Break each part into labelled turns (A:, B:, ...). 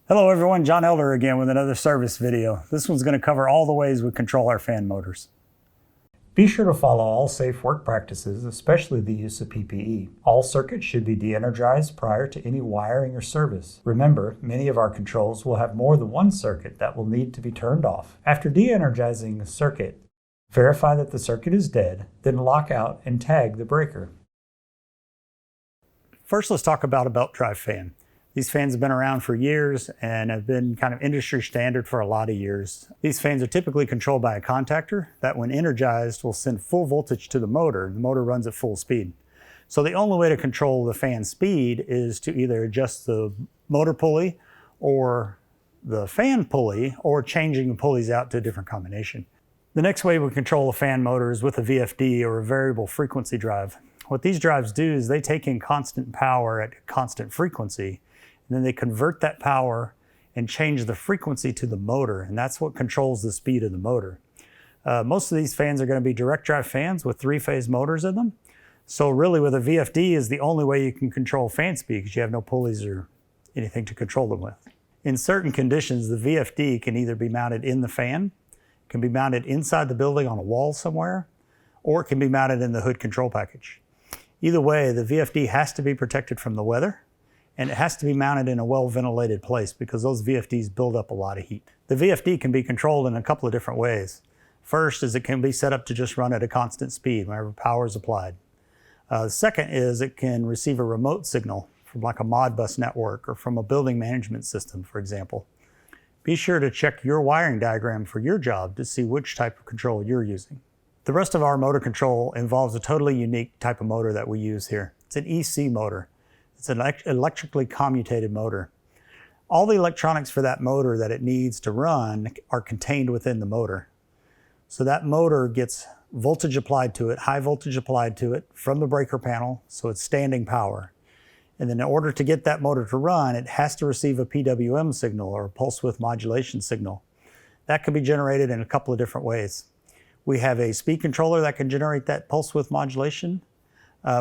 A: Hello everyone, John Elder again with another service video. This one's going to cover all the ways we control our fan motors. Be sure to follow all safe work practices, especially the use of PPE. All circuits should be de-energized prior to any wiring or service. Remember, many of our controls will have more than one circuit that will need to be turned off. After de-energizing a circuit, verify that the circuit is dead, then lock out and tag the breaker. First, let's talk about a belt drive fan. These fans have been around for years and have been kind of industry standard for a lot of years. These fans are typically controlled by a contactor that, when energized, will send full voltage to the motor. The motor runs at full speed. So the only way to control the fan speed is to either adjust the motor pulley or the fan pulley, or changing the pulleys out to a different combination. The next way we control a fan motor is with a VFD, or a variable frequency drive. What these drives do is they take in constant power at constant frequency, and then they convert that power and change the frequency to the motor, and that's what controls the speed of the motor. Most of these fans are going to be direct drive fans with three-phase motors in them. So really, with a VFD is the only way you can control fan speed, because you have no pulleys or anything to control them with. In certain conditions, the VFD can either be mounted in the fan, can be mounted inside the building on a wall somewhere, or it can be mounted in the hood control package. Either way, the VFD has to be protected from the weather, and it has to be mounted in a well-ventilated place, because those VFDs build up a lot of heat. The VFD can be controlled in a couple of different ways. First is it can be set up to just run at a constant speed whenever power is applied. The second is it can receive a remote signal from like a Modbus network or from a building management system, for example. Be sure to check your wiring diagram for your job to see which type of control you're using. The rest of our motor control involves a totally unique type of motor that we use here. It's an EC motor. It's an electrically commutated motor. All the electronics for that motor that it needs to run are contained within the motor. So that motor gets voltage applied to it, high voltage applied to it from the breaker panel, so it's standing power. And then in order to get that motor to run, it has to receive a PWM signal, or a pulse width modulation signal. That can be generated in a couple of different ways. We have a speed controller that can generate that pulse width modulation.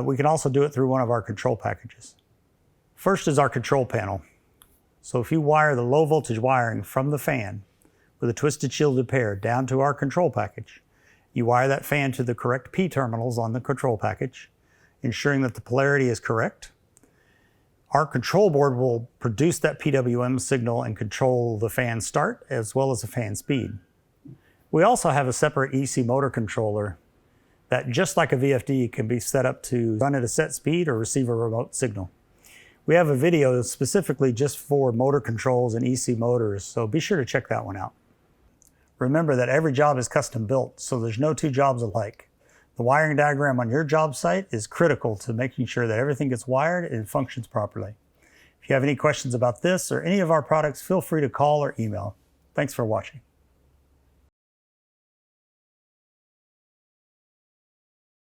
A: We can also do it through one of our control packages. First is our control panel. So if you wire the low voltage wiring from the fan with a twisted shielded pair down to our control package, you wire that fan to the correct P terminals on the control package, ensuring that the polarity is correct. Our control board will produce that PWM signal and control the fan start as well as the fan speed. We also have a separate EC motor controller that, just like a VFD, can be set up to run at a set speed or receive a remote signal. We have a video specifically just for motor controls and EC motors, so be sure to check that one out. Remember that every job is custom built, so there's no two jobs alike. The wiring diagram on your job site is critical to making sure that everything gets wired and functions properly. If you have any questions about this or any of our products, feel free to call or email. Thanks for watching.